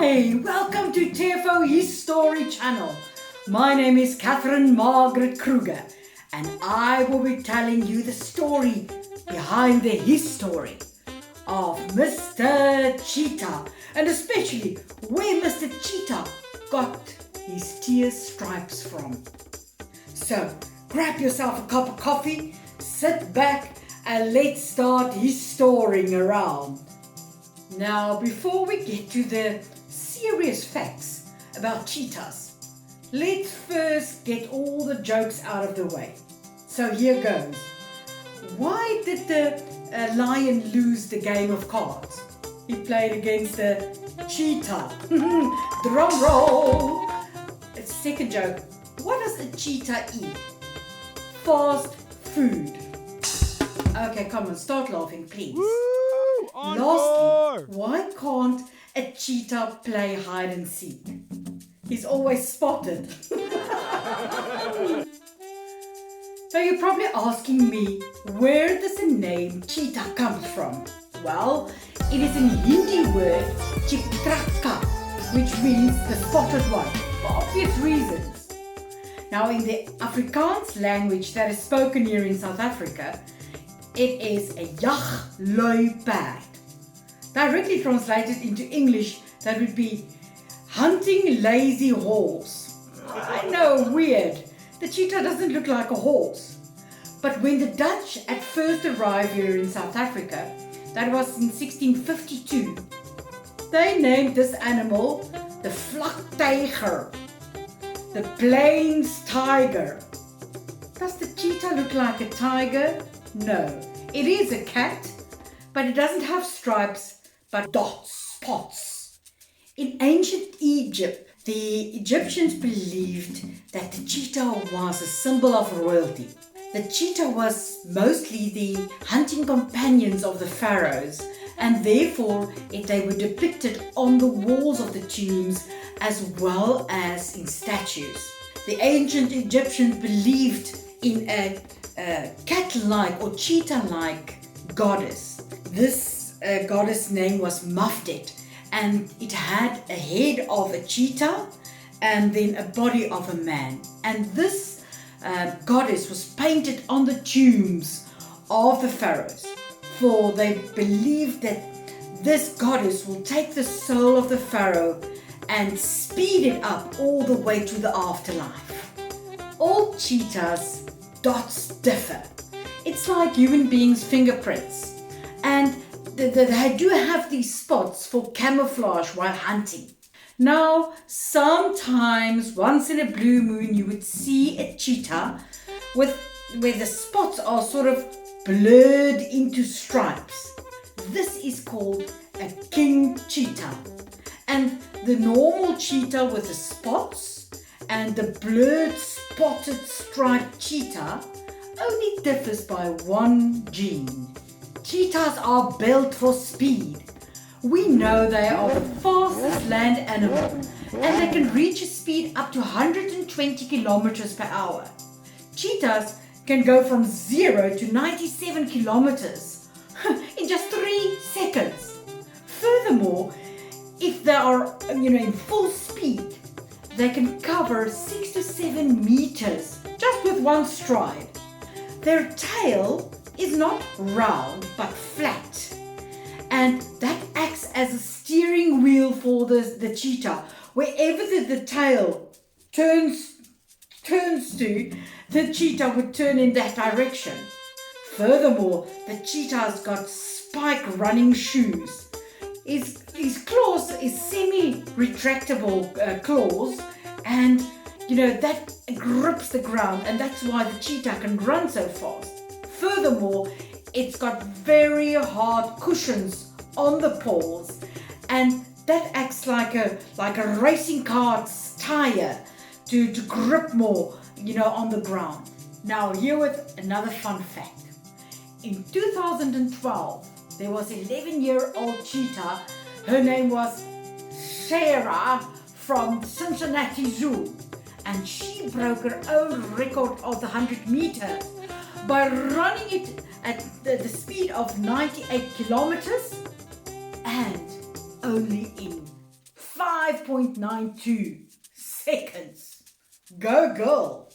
Hi, welcome to Tefo His Touri channel. My name is Catharina Magrietha Kruger and I will be telling you the story behind the history of Mr. Cheetah, and especially where Mr. Cheetah got his tear stripes from. So grab yourself a cup of coffee, sit back and let's start histouring around. Now, before we get to the serious facts about cheetahs, let's first get all the jokes out of the way. So here goes. Why did the lion lose the game of cards? He played against the cheetah. Drum roll. Second joke. What does a cheetah eat? Fast food. Okay, come on, start laughing, please. Lastly, why can't a cheetah play hide and seek? He's always spotted. So you're probably asking me, where does the name cheetah come from? Well, it is a Hindi word, chitraka, which means the spotted one, for obvious reasons. Now, in the Afrikaans language that is spoken here in South Africa, it is a jagluiperd. Directly translated into English, that would be hunting lazy horse. I know, weird. The cheetah doesn't look like a horse. But when the Dutch at first arrived here in South Africa, that was in 1652, they named this animal the vlaktyger, the plains tiger. Does the cheetah look like a tiger? No, it is a cat, but it doesn't have stripes, but dots, spots. In ancient Egypt, the Egyptians believed that the cheetah was a symbol of royalty. The cheetah was mostly the hunting companions of the pharaohs, and therefore they were depicted on the walls of the tombs as well as in statues. The ancient Egyptians believed in a cat-like or cheetah-like goddess. This goddess name was Mafdet, and it had a head of a cheetah and then a body of a man. And this goddess was painted on the tombs of the pharaohs, for they believed that this goddess will take the soul of the pharaoh and speed it up all the way to the afterlife. All cheetahs' dots differ. It's like human beings' fingerprints, and they do have these spots for camouflage while hunting. Now, sometimes once in a blue moon you would see a cheetah where the spots are sort of blurred into stripes. This is called a king cheetah, and the normal cheetah with the spots and the blurred spotted striped cheetah only differs by one gene. Cheetahs are built for speed. We know they are the fastest land animal, and they can reach a speed up to 120 kilometers per hour. Cheetahs can go from 0 to 97 kilometers in just 3 seconds. Furthermore, if they are in full speed, they can cover 6 to 7 meters just with one stride. Their tail is not round but flat, and that acts as a steering wheel for the cheetah. Wherever the tail turns to, the cheetah would turn in that direction. Furthermore, the cheetah's got spike running shoes. His claws is semi-retractable claws, and that grips the ground, and that's why the cheetah can run so fast. Furthermore, it's got very hard cushions on the paws, and that acts like a racing car's tire to grip more, on the ground. Now, here with another fun fact. In 2012, there was an 11-year-old cheetah. Her name was Sarah from Cincinnati Zoo, and she broke her own record of the 100 meters by running it at the speed of 98 kilometers and only in 5 5.92 seconds. Go girl!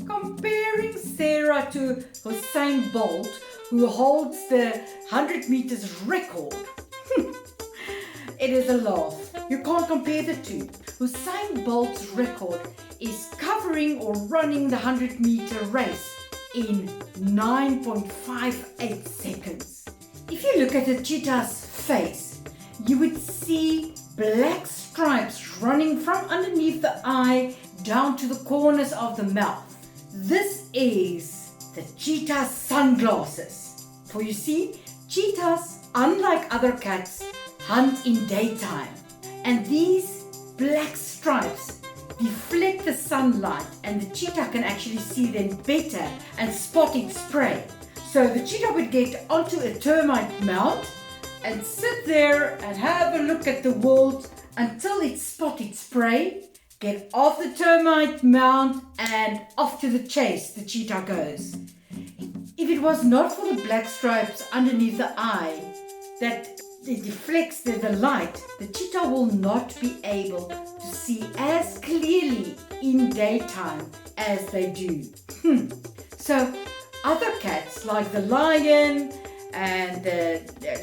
Comparing Sarah to Usain Bolt, who holds the 100 meters record, it is a laugh. You can't compare the two. Usain Bolt's record is covering or running the 100-meter race in 9.58 seconds. If you look at a cheetah's face, you would see black stripes running from underneath the eye down to the corners of the mouth. This is the cheetah sunglasses. For you see, cheetahs, unlike other cats, hunt in daytime. And these black stripes deflect the sunlight and the cheetah can actually see them better and spot its prey. So the cheetah would get onto a termite mound and sit there and have a look at the world until it spots its prey, get off the termite mound and off to the chase the cheetah goes. If it was not for the black stripes underneath the eye that it deflects the light, the cheetah will not be able to see as clearly in daytime as they do. So other cats like the lion and the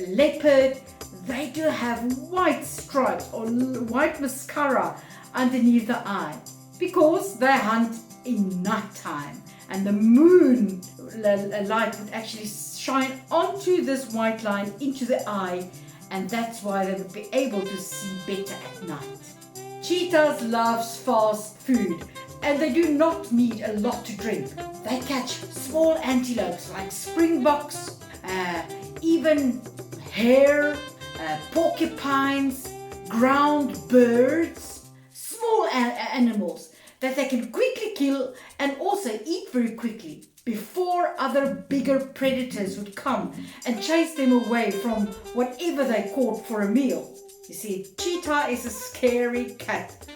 leopard, they do have white stripes or white mascara underneath the eye because they hunt in nighttime and the moon light would actually shine onto this white line into the eye, and that's why they would be able to see better at night. Cheetahs love fast food and they do not need a lot to drink. They catch small antelopes like springboks, even hare, porcupines, ground birds, small animals that they can quickly kill and also eat very quickly before other bigger predators would come and chase them away from whatever they caught for a meal. You see, cheetah is a scary cat.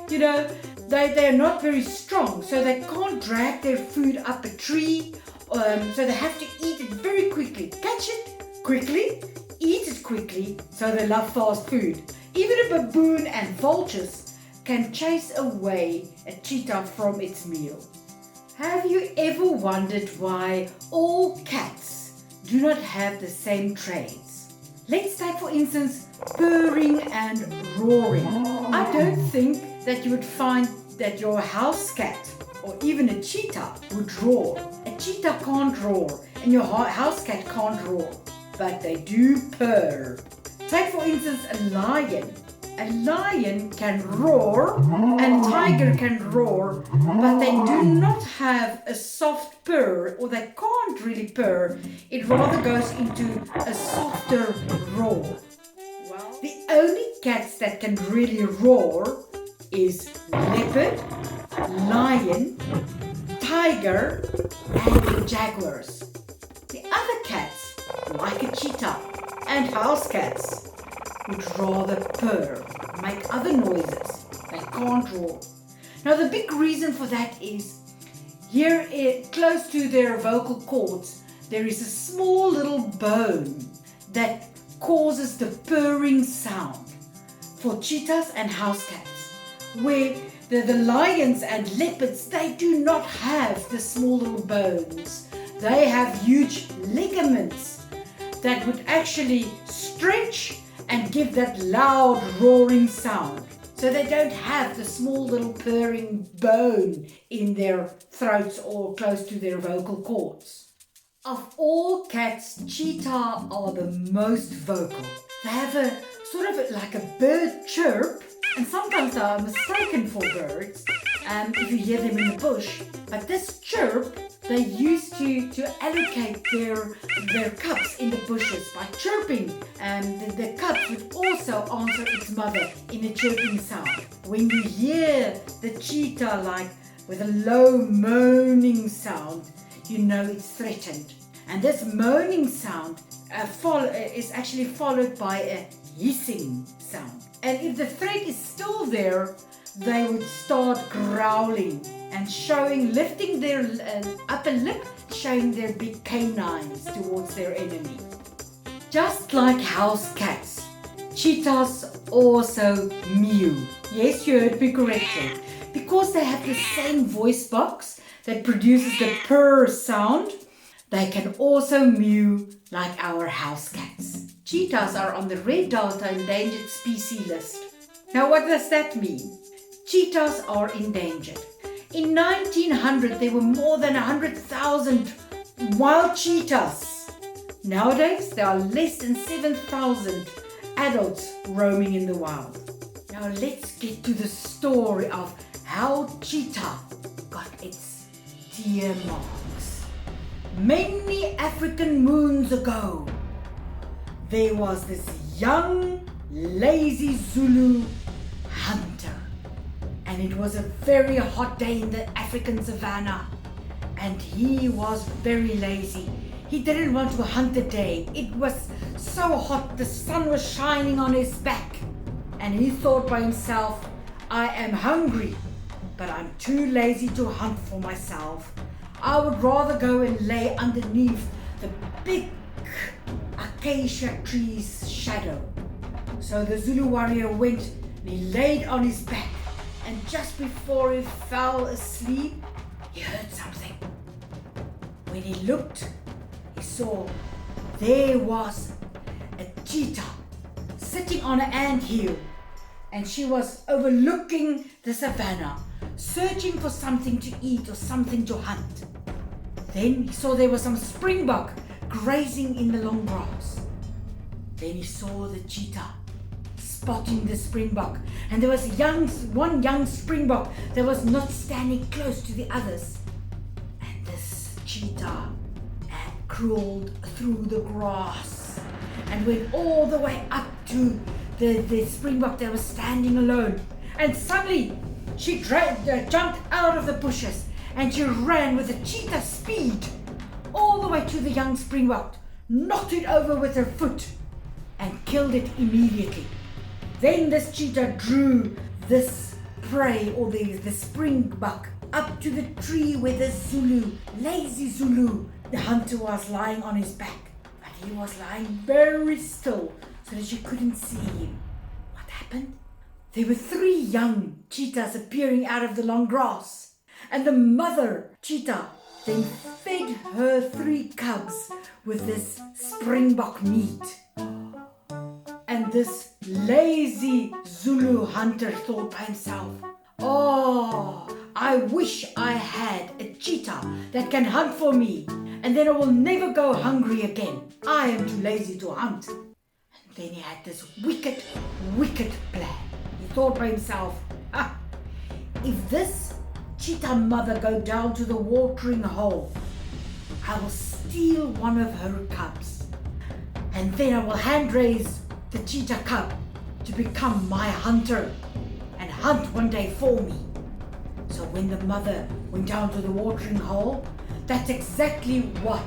You know, they're not very strong, so they can't drag their food up a tree, so they have to eat it very quickly. Catch it quickly, eat it quickly, so they love fast food. Even a baboon and vultures can chase away a cheetah from its meal. Have you ever wondered why all cats do not have the same traits? Let's take for instance purring and roaring. I don't think that you would find that your house cat or even a cheetah would roar. A cheetah can't roar and your house cat can't roar, but they do purr. Take for instance a lion. A lion can roar and tiger can roar, but they do not have a soft purr, or they can't really purr. It rather goes into a softer roar. Well, the only cats that can really roar is leopard, lion, tiger, and jaguars. The other cats, like a cheetah and house cats, would rather purr, make other noises. They can't roar. Now the big reason for that is here close to their vocal cords there is a small little bone that causes the purring sound for cheetahs and house cats, where the lions and leopards, they do not have the small little bones. They have huge ligaments that would actually stretch and give that loud roaring sound. So they don't have the small little purring bone in their throats or close to their vocal cords. Of all cats, cheetah are the most vocal. They have a sort of like a bird chirp, and sometimes they are mistaken for birds if you hear them in the bush. But this chirp they used to allocate their cubs in the bushes by chirping, and the cubs would also answer its mother in a chirping sound. When you hear the cheetah like with a low moaning sound, you know it's threatened. And this moaning sound is actually followed by a hissing sound. And if the threat is still there, they would start growling and lifting their upper lip, showing their big canines towards their enemy. Just like house cats, Cheetahs also mew. Yes, you heard me correctly. Because they have the same voice box that produces the purr sound, they can also mew like our house cats. Cheetahs are on the Red Data endangered species list. Now what does that mean? Cheetahs are endangered. In 1900 there were more than 100,000 wild cheetahs. Nowadays there are less than 7,000 adults roaming in the wild. Now let's get to the story of how cheetah got its tear marks. Many African moons ago, there was this young, lazy Zulu hunter. And it was a very hot day in the African savannah. And he was very lazy. He didn't want to hunt the day. It was so hot, the sun was shining on his back. And he thought by himself, I am hungry, but I'm too lazy to hunt for myself. I would rather go and lay underneath the big acacia tree's shadow. So the Zulu warrior went and he laid on his back. And just before he fell asleep, he heard something. When he looked, he saw there was a cheetah sitting on an anthill, and she was overlooking the savannah, searching for something to eat or something to hunt. Then he saw there was some springbok grazing in the long grass. Then he saw the cheetah spotting the springbok, and there was one young springbok that was not standing close to the others. And this cheetah had crawled through the grass and went all the way up to the springbok that was standing alone. And suddenly she jumped out of the bushes and she ran with a cheetah speed all the way to the young springbok, knocked it over with her foot and killed it immediately. Then this cheetah drew this prey, or the springbok, up to the tree where the Zulu, lazy Zulu, the hunter, was lying on his back. But he was lying very still so that she couldn't see him. What happened? There were 3 young cheetahs appearing out of the long grass. And the mother cheetah then fed her 3 cubs with this springbok meat. And this lazy Zulu hunter thought by himself, oh, I wish I had a cheetah that can hunt for me, and then I will never go hungry again. I am too lazy to hunt. And then he had this wicked, wicked plan. He thought by himself, if this cheetah mother go down to the watering hole, I will steal one of her cubs, and then I will hand raise the cheetah cub to become my hunter and hunt one day for me. So when the mother went down to the watering hole, that's exactly what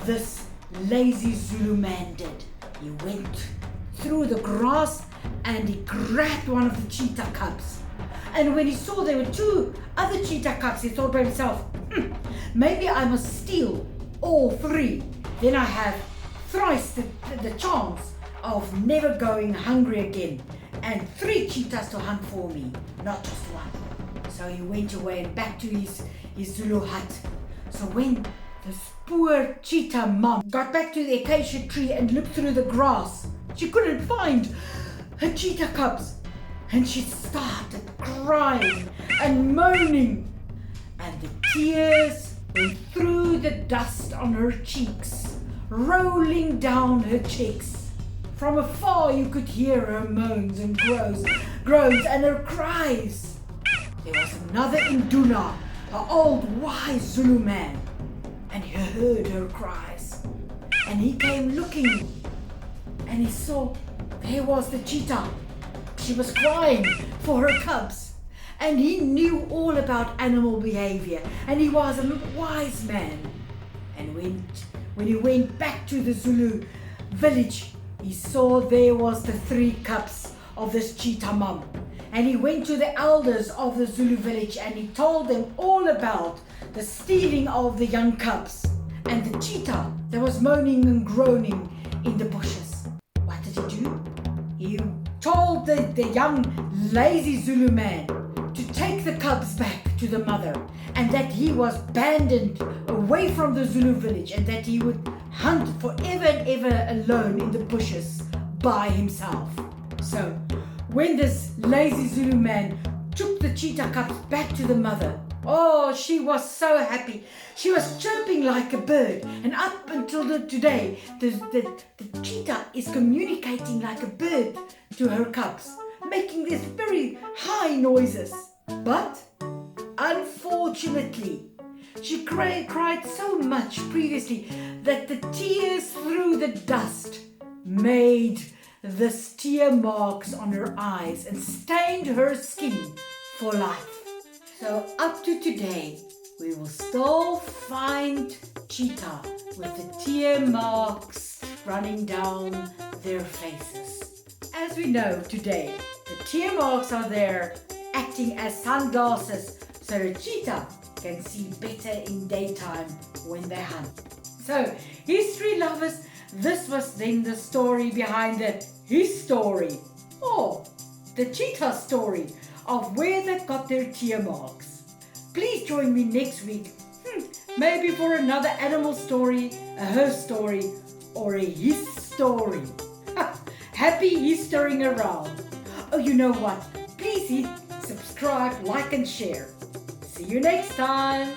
this lazy Zulu man did. He went through the grass and he grabbed one of the cheetah cubs. And when he saw there were 2 other cheetah cubs, he thought by himself, maybe I must steal all 3. Then I have thrice the chance of never going hungry again, and 3 cheetahs to hunt for me, not just 1. So he went away and back to his Zulu hut. So when this poor cheetah mom got back to the acacia tree and looked through the grass, she couldn't find her cheetah cubs, and she started crying and moaning, and the tears went through the dust on her cheeks, rolling down her cheeks. From afar you could hear her moans and groans and her cries. There was another Induna, an old wise Zulu man, and he heard her cries. And he came looking, and he saw there was the cheetah. She was crying for her cubs. And he knew all about animal behavior, and he was a wise man. And when he went back to the Zulu village, he saw there was the 3 cubs of this cheetah mom. And he went to the elders of the Zulu village and he told them all about the stealing of the young cubs and the cheetah that was moaning and groaning in the bushes. What did he do? He told the young lazy Zulu man to take the cubs back to the mother, and that he was abandoned away from the Zulu village, and that he would hunt forever and ever alone in the bushes by himself. So when this lazy Zulu man took the cheetah cubs back to the mother, oh, she was so happy. She was chirping like a bird, and up until today, the cheetah is communicating like a bird to her cubs, making these very high noises. But unfortunately, she cried so much previously that the tears through the dust made the tear marks on her eyes and stained her skin for life. So up to today, we will still find cheetah with the tear marks running down their faces. As we know today, the tear marks are there acting as sunglasses so the cheetah can see better in daytime when they hunt. So, history lovers, this was then the story behind the his story, or the cheetah story of where they got their tear marks. Please join me next week, maybe for another animal story, a her story, or a his story. Happy histouring around. Oh, you know what? Please hit subscribe, like and share. See you next time.